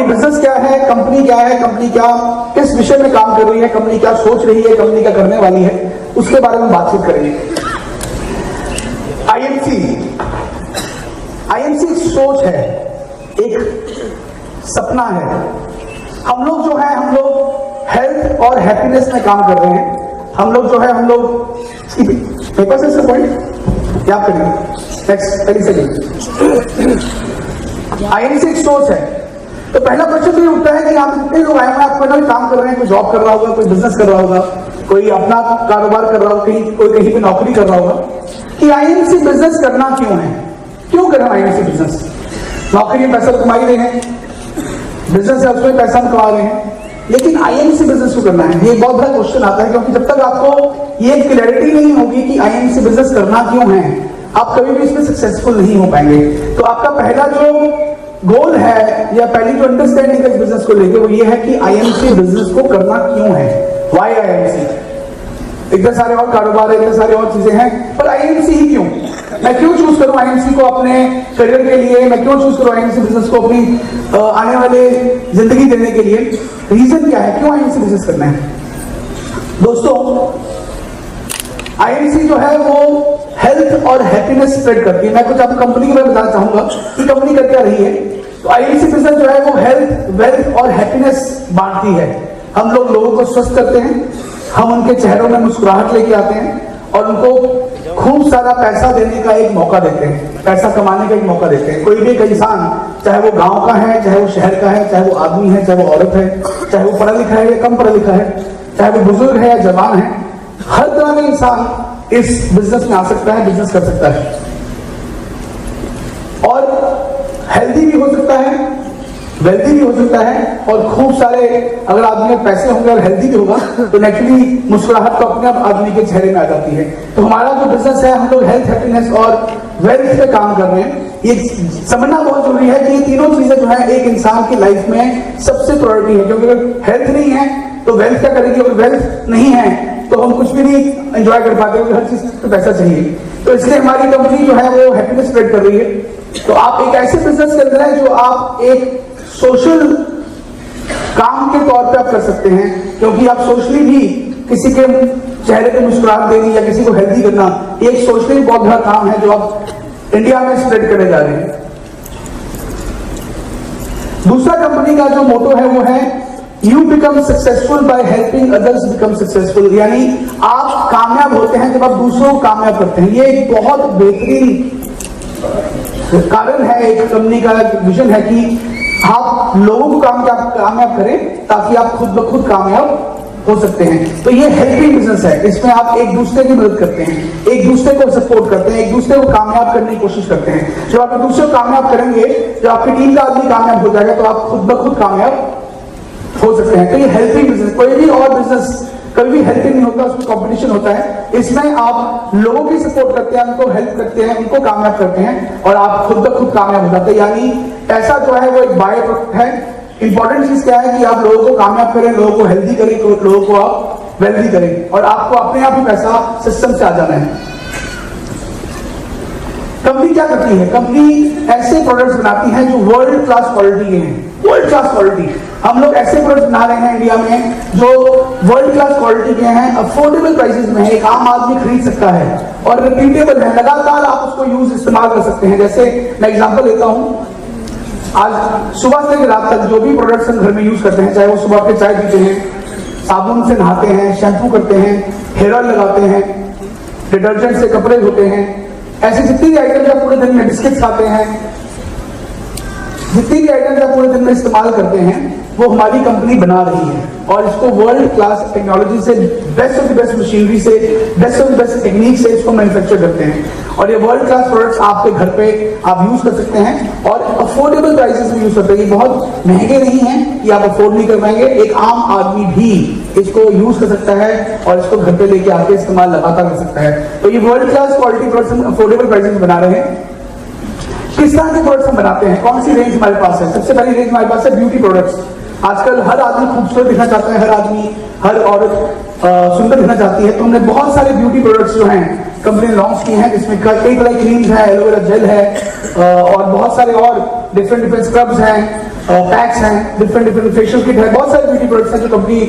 Business क्या है, company क्या है, कंपनी क्या किस विषय में काम कर रही है, कंपनी क्या सोच रही है, कंपनी क्या करने वाली है, उसके बारे में बातचीत करेंगे। आईएमसी एक सोच है, एक सपना है। हम लोग जो है, हम लोग हेल्थ और हैप्पीनेस में काम कर रहे हैं। हम लोग जो है, हम लोग पेपर से पॉइंट याद करेंगे। नेक्स्ट पहली सेकंड, आईएमसी एक सोच है। तो पहला क्वेश्चन तो ये उठता है कि आप जितने लोग आए हैं, आप कोई ना काम कर रहे हैं, कोई जॉब कर रहा होगा, कोई बिजनेस कर रहा होगा, कोई अपना कारोबार कर रहा होगा, कोई कहीं पे नौकरी कर रहा होगा, कि आईएमसी बिजनेस करना क्यों है, क्यों करना आईएमसी बिजनेस? नौकरी में पैसा कमा ही रहे हैं, बिजनेस है उसमें पैसा हम कमा रहे हैं, लेकिन आईएमसी बिजनेस क्यों करना है? ये बहुत बड़ा क्वेश्चन आता है, क्योंकि जब तक आपको ये क्लैरिटी नहीं होगी कि आईएमसी बिजनेस करना क्यों है, आप कभी भी इसमें सक्सेसफुल नहीं हो पाएंगे। तो आपका पहला जो गोल है या पहली जो अंडरस्टैंडिंग है इस बिजनेस को लेकर, वो ये है कि आईएमसी बिजनेस को करना क्यों है, व्हाई आईएमसी। इतने सारे और कारोबार है, इतने सारे और चीजें हैं, पर आईएमसी ही क्यों? मैं क्यों चूज करूं आईएमसी को अपने करियर के लिए? मैं क्यों चूज करूं आईएमसी बिजनेस को अपनी आने वाले जिंदगी देने के लिए? रीजन क्या है, क्यों आईएमसी बिजनेस करना है? दोस्तों, आईएमसी जो है वो हेल्थ और हैप्पीनेस स्प्रेड करती है। मैं कुछ आपको कंपनी के बारे में बताना चाहूंगा कि कंपनी कर क्या रही है। तो आईएमसी बिजनेस जो है वो हेल्थ, वेल्थ और हैप्पीनेस बांटती है। हम लोग लोगों को स्वस्थ करते हैं, हम उनके चेहरों में मुस्कुराहट लेके आते हैं और उनको खूब सारा पैसा देने का एक मौका देते हैं, पैसा कमाने का एक मौका देते हैं। कोई भी एक इंसान, चाहे वो गांव का है, चाहे वो शहर का है, चाहे वो आदमी है, चाहे वो औरत है, चाहे वो पढ़ा लिखा है या कम पढ़ा लिखा है, चाहे वो बुजुर्ग है या जवान है, हर तरह का इंसान इस बिजनेस में आ सकता है, बिजनेस कर सकता है और हेल्दी भी हो सकता है, वेल्दी भी हो सकता है और खूब सारे, अगर आदमी में पैसे होंगे और हेल्दी भी होगा तो नेचुरली मुस्कुराहट तो अपने आप आदमी के चेहरे में आ जाती है। तो हमारा जो बिजनेस है, हम लोग हेल्थ, हैप्पीनेस और वेल्थ पे काम कर रहे हैं। ये समझना बहुत जरूरी है कि ये तीनों चीजें जो है एक इंसान की लाइफ में सबसे प्रायोरिटी है, क्योंकि अगर हेल्थ नहीं है तो वेल्थ क्या करेगी, और वेल्थ नहीं है तो हम कुछ भी नहीं एंजॉय कर पाते, हर चीज पे पैसा चाहिए। तो इसलिए हमारी कंपनी जो है वो हैप्पीनेस स्प्रेड कर रही है। तो आप एक ऐसे बिजनेस के अंदर है जो आप एक सोशल काम के तौर पे आप कर सकते हैं, क्योंकि आप सोशली भी किसी के चेहरे पे मुस्कुराहट देनी या किसी को हेल्दी करना, एक सोशली बहुत बड़ा काम है जो आप इंडिया में स्प्रेड करने जा रहे हैं। दूसरा कंपनी का जो मोटो है वो है you become successful by helping others become successful, यानी आप कामयाब होते हैं जब आप दूसरों को कामयाब करते हैं। ये एक बहुत बेहतरीन कारण है, एक कंपनी का विजन है कि आप लोगों को कामयाब करें ताकि आप खुद ब खुद कामयाब हो सकते हैं। तो ये हेल्पिंग बिजनेस है, इसमें आप एक दूसरे की मदद करते हैं, एक दूसरे को सपोर्ट करते हैं, एक दूसरे को कामयाब करने की कोशिश करते हैं। जब आप दूसरे को कामयाब करेंगे, जब आपकी टीम का आदमी कामयाब हो जाएगा तो आप खुद ब खुद कामयाब हो सकते हैं। तो ये हेल्पिंग बिजनेस, कोई भी और बिजनेस कभी भी हेल्पिंग नहीं होता, उसमें कंपटीशन होता है। इसमें आप लोगों की सपोर्ट करते हैं, उनको हेल्प करते हैं, उनको कामयाब करते हैं और आप खुद ब खुद कामयाब हो जाते हैं। यानी पैसा जो है वो एक बाय प्रोडक्ट है। इंपॉर्टेंट चीज क्या है कि आप लोगों को कामयाब करें, लोगों को हेल्दी करें, लोगों को आप वेल्दी करें और आपको अपने आप ही पैसा सिस्टम से आ जाना है। कंपनी क्या करती है? कंपनी ऐसे प्रोडक्ट्स बनाती है जो वर्ल्ड क्लास क्वालिटी के हैं। वर्ल्ड क्लास क्वालिटी, हम लोग ऐसे प्रोडक्ट्स बना रहे हैं इंडिया में जो वर्ल्ड क्लास क्वालिटी के हैं, अफोर्डेबल प्राइसेस में है, एक आम आदमी खरीद सकता है और रिपीटेबल है, लगातार आप उसको इस्तेमाल कर सकते हैं। जैसे मैं एग्जांपल लेता हूं, आज सुबह से लेकर रात तक जो भी प्रोडक्ट्स हम घर में यूज करते हैं, चाहे वो सुबह के चाय पीते हैं, साबुन से नहाते हैं, शैम्पू करते हैं, हेयर ऑयल लगाते हैं, डिटर्जेंट से कपड़े धोते हैं, ऐसे जितनी भी आइटम्स आप पूरे दिन में, बिस्किट खाते हैं, जितनी भी आइटम्स आप पूरे दिन में इस्तेमाल करते हैं वो हमारी कंपनी बना रही है और इसको वर्ल्ड क्लास टेक्नोलॉजी से, best of the best machinery से, best of the best technique से इसको मैन्युफैक्चर करते हैं। और ये वर्ल्ड क्लास प्रोडक्ट्स आपके घर पे आप यूज कर सकते हैं और अफोर्डेबल प्राइसेस में यूज करते हैं। ये बहुत महंगे नहीं हैं कि आप अफोर्ड नहीं कर पाएंगे, एक आम आदमी भी इसको यूज कर सकता है और इसको घर पे लेके आके इस्तेमाल लगातार कर सकता है। तो ये world class quality products affordable prices में बना रहे हैं। किस तरह के प्रोडक्ट्स हम बनाते हैं, कौन सी रेंज हमारे पास है? सबसे पहली रेंज हमारे पास है ब्यूटी प्रोडक्ट्स। आजकल हर आदमी खूबसूरत दिखना चाहता है, हर आदमी, हर औरत सुंदर दिखना चाहती है। तो हमने बहुत सारे ब्यूटी प्रोडक्ट्स जो हैं कंपनी ने लॉन्च किए हैं, जिसमें कई तरह की क्रीम्स है, एलोवेरा जेल है और बहुत सारे और डिफरेंट स्क्रब्स हैं, पैक्स हैं, डिफरेंट फेशियल किट है, बहुत सारे ब्यूटी प्रोडक्ट्स हैं जो कंपनी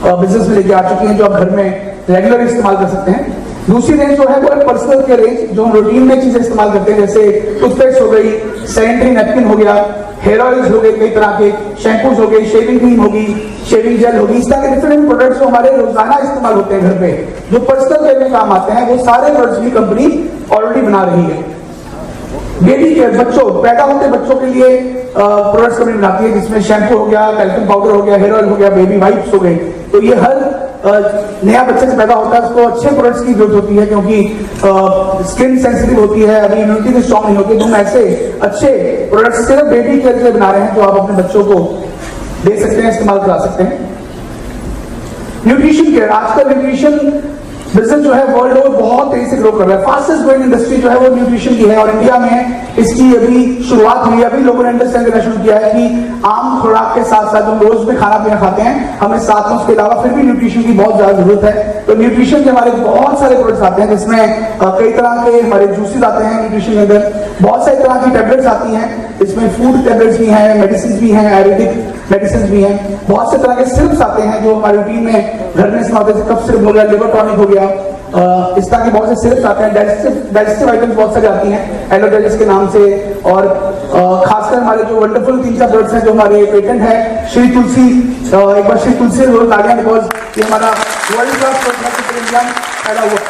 बिजनेस में लेके आ चुकी हैं, जो आप घर में रेगुलर इस्तेमाल कर सकते हैं। दूसरी रेंज जो है वो है पर्सनल केयर रेंज, जो हम रूटीन में चीजें इस्तेमाल करते हैं, जैसे टूथपेस्ट हो गई, सैनिटरी नैपकिन हो गया, हेयर ऑयल्स हो गए, कई तरह के शैम्पूज हो गए, शेविंग क्रीम होगी, शेविंग जेल होगी, इस तरह के डिफरेंट प्रोडक्ट्स जो हमारे रोजाना इस्तेमाल होते हैं घर पे, जो पर्सनल केयर में काम आते हैं, वो सारे प्रोडक्ट्स भी कंपनी ऑलरेडी बना रही है। बेबी केयर, बच्चों, पैदा होते बच्चों के लिए प्रोडक्ट्स कंपनी बनाती है, जिसमें शैम्पू हो गया, कैल्शियम पाउडर हो गया, हेयर ऑयल हो गया, बेबी वाइप्स हो गए। तो ये हर नया बच्चे से पैदा होता है उसको अच्छे प्रोडक्ट्स की जरूरत होती है, क्योंकि स्किन सेंसिटिव होती है, अभी इम्यूनिटी भी स्ट्रॉन्ग नहीं होती, तो हम ऐसे अच्छे प्रोडक्ट्स सिर्फ बेबी केयर के लिए बना रहे हैं, जो आप अपने बच्चों को दे सकते हैं, इस्तेमाल करा सकते हैं। न्यूट्रिशन केयर, आजकल न्यूट्रिशन बिजनेस जो है वर्ल्ड ओवर बहुत तेजी से ग्रो कर रहा है। फास्टेस्ट ग्रोइंग इंडस्ट्री जो है वो न्यूट्रिशन की है, और इंडिया में इसकी अभी शुरुआत हुई है। अभी लोगों ने अंडरस्टैंड करना शुरू किया है कि आम खुराक के साथ साथ हम रोज में खाना पीना खाते हैं, हमें साथ में उसके अलावा फिर भी न्यूट्रिशन की बहुत ज्यादा जरूरत है। तो न्यूट्रिशन के हमारे बहुत सारे प्रोडक्ट्स आते हैं, जिसमें कई तरह के हमारे जूसेस आते हैं न्यूट्रिशन के अंदर, बहुत सारी तरह की टैबलेट्स आती हैं, इसमें फूड टैबलेट्स भी हैं, मेडिसिन भी हैं, आयुर्वेदिक मेडिसिन भी हैं, बहुत से तरह के सिरप्स आते हैं जो हमारे रूटीन में घर में इस्तेमाल होते हैं, कफ सिरप हो गया, लिवर टॉनिक हो गया, इस तरह के बहुत से सिरप्स आते हैं। डाइजेस्टिव आइटम्स बहुत सारे आती हैं एलोडाइजेस्ट के नाम से, और खासकर हमारे जो वंडरफुल 3-4 प्रोडक्ट्स हैं जो हमारे पेटेंट है, श्री तुलसी, एक बार श्री तुलसी रोज आ गया, बिकॉज ये हमारा वर्ल्ड क्लास प्रोडक्ट पैदा हुआ।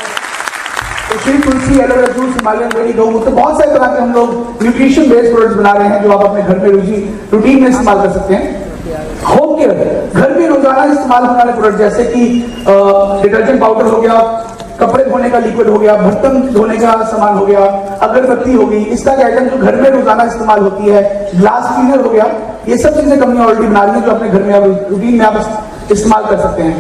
तो श्री तुलसी, एलोवेरा जूस, हिमालयन रेडी गौ, तो बहुत सारे तरह के हम लोग न्यूट्रिशन बेस्ड प्रोडक्ट्स बना रहे हैं, जो आप अपने घर में रूटीन में इस्तेमाल कर सकते हैं। होम केयर, घर में रोजाना इस्तेमाल होने वाले प्रोडक्ट, जैसे कि डिटर्जेंट पाउडर हो गया, कपड़े धोने का लिक्विड हो गया, बर्तन धोने का सामान हो गया, अगरबत्ती होगी, इस तरह के आइटम जो घर में रोजाना इस्तेमाल होती है, ग्लास क्लीनर हो गया, ये सब चीजें कंपनी ऑलरेडी बना रही है, जो अपने घर में रूटीन में आप इस्तेमाल कर सकते हैं।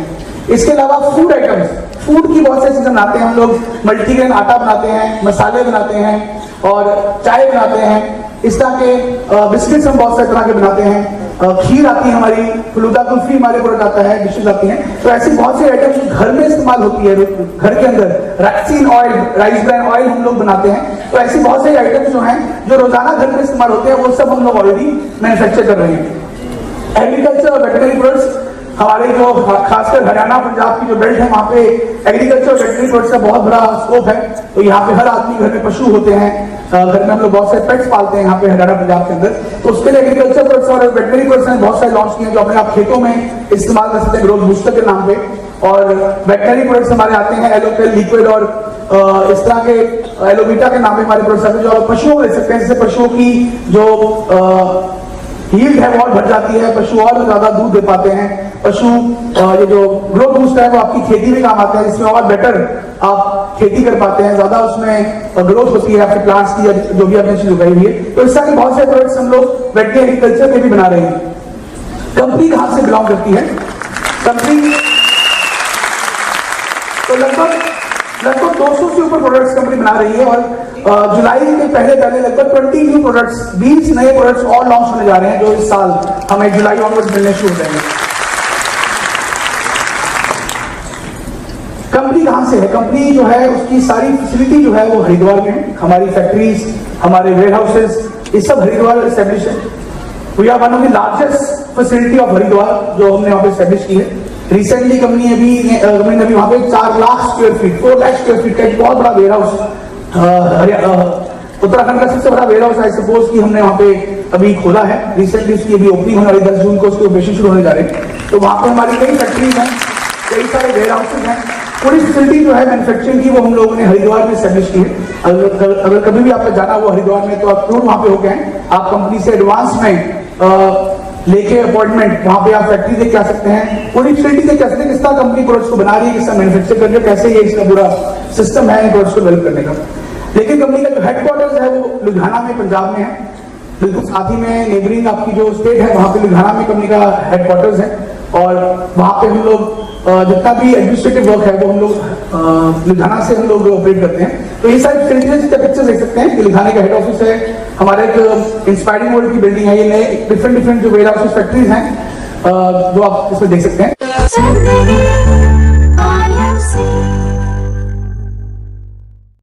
इसके अलावा फूड आइटम्स, फूड की बहुत सारी चीजें बनाते हैं हम लोग, मल्टीग्रेन आटा बनाते हैं, मसाले बनाते हैं, और चाय बनाते हैं, इस तरह के बिस्किट्स हम बहुत सारे तरह के बनाते हैं, खीर आती है हमारी, फलूदा कुल्फी हमारे प्रोडक्ट आता है, डिशेज आती हैं। तो ऐसी बहुत सी आइटम्स घर में इस्तेमाल होती है, घर के अंदर rexine oil, rice bran oil हम लोग बनाते हैं। तो ऐसी बहुत सारी आइटम्स जो हैं जो रोजाना घर में इस्तेमाल होते हैं, वो सब हम लोग ऑलरेडी मैन्युफैक्चर कर रहे हैं। एग्रीकल्चर और वेटरनरी प्रोडक्ट्स, हमारे जो खासकर हरियाणा पंजाब की जो बेल्ट है, वहाँ पे एग्रीकल्चर और वेटरनरी प्रोडक्ट्स का बहुत बड़ा स्कोप है। तो यहाँ पे हर आदमी घर में पशु होते हैं, घर में हम लोग बहुत सारे पेट्स पालते हैं यहाँ पे हरियाणा पंजाब के अंदर। तो उसके लिए एग्रीकल्चर प्रोडक्ट्स और वेटरनरी प्रोडक्ट्स बहुत सारे लॉन्च किए हैं, जो अपने आप खेतों में इस्तेमाल कर सकते हैं ग्रोथ बूस्टर के नाम पे। और वेटरनरी प्रोडक्ट्स हमारे आते हैं एलोपेल लिक्विड, और इस तरह के एलोवीटा के नाम पे हमारे प्रोडक्ट्स आते हैं, जो आप पशुओं को ले सकते हैं, जिससे पशुओं की जो यील्ड है वो और बढ़ जाती है, पशु और ज्यादा दूध दे पाते हैं। पशु ये जो ग्रोथ बूस्टर है वो आपकी खेती में काम आता है, जिसमें और बेटर आप खेती कर पाते हैं, ज्यादा उसमें ग्रोथ होती है आपके प्लांट्स की, जो भी आपने चीज उगाई हुई है। तो इस तरह के बहुत सारे प्रोडक्ट्स हम लोग वेटरनरी एग्रीकल्चर में भी बना रहे हैं। कंपनी कहां से बिलोंग करती है? कंपनी तो लगभग 200 से ऊपर प्रोडक्ट्स कंपनी बना रही है, और जुलाई के पहले लगभग 20 न्यू प्रोडक्ट्स, 20 नए प्रोडक्ट्स और लॉन्च होने जा रहे हैं, जो इस साल हमें जुलाई ऑनवर्ड मिलने शुरू हो जाएंगे। कंपनी कहां से है? कंपनी जो है उसकी सारी फैसिलिटी जो है वो हरिद्वार में है। हमारी फैक्ट्रीज, हमारे वेयर हाउसेस, ये सब हरिद्वार एस्टेब्लिश है। We are one of the largest facility of Haridwar, जो हमने वहां पे एस्टेब्लिश की है। रिसेंटली कंपनी ने अभी वहां पे 4 lakh square feet, 4 lakh square feet का एक बहुत बड़ा वेयर हाउस, उत्तराखंड का सबसे बड़ा वेयर हाउस आई सपोज कि हमने वहां पे अभी खोला है। रिसेंटली उसकी अभी ओपनिंग होने वाली, 10 जून को उसके ऑपरेशन शुरू होने जा रहे हैं। तो वहां पे हमारी कई फैक्ट्रीज हैं, कई सारे वेयर हाउसेज हैं। पूरी फैसिलिटी जो है मैन्युफैक्चरिंग की, वो हम लोगों ने हरिद्वार में एस्टेब्लिश की है। अगर कभी भी आपको जाना हुआ हरिद्वार में, तो आप जरूर वहां पे होके आए। आप कंपनी से एडवांस में लेके अपॉइंटमेंट वहां पे आप फैक्ट्री देख के आ सकते हैं, पूरी फैसिलिटी देख के आ सकते हैं, किस तरह कंपनी प्रोडक्ट्स को बना रही है, किस तरह मैन्युफैक्चर कर रही है, कैसे ये इसका पूरा सिस्टम है प्रोडक्ट्स को डेवलप करने का। लेकिन कंपनी का जो हेडक्वार्टर्स है वो लुधियाना में, पंजाब में है। बिल्कुल साथ ही में नेबरिंग आपकी जो स्टेट है, वहां पे लुधियाना में कंपनी का हेडक्वार्टर्स है, और वहां पे हम लोग जितना भी एडमिनिस्ट्रेटिव वर्क है वो हम लोग लुधियाना से हम लोग ऑपरेट करते हैं। तो ये सारी फैसिलिटीज के पिक्चर देख सकते हैं कि लुधियाना का हेड ऑफिस है, हमारे एक इंस्पायरिंग वर्ल्ड की बिल्डिंग है, ये नए डिफरेंट जो वेयर हाउसेस फैक्ट्रीज हैं जो आप इसमें देख सकते हैं।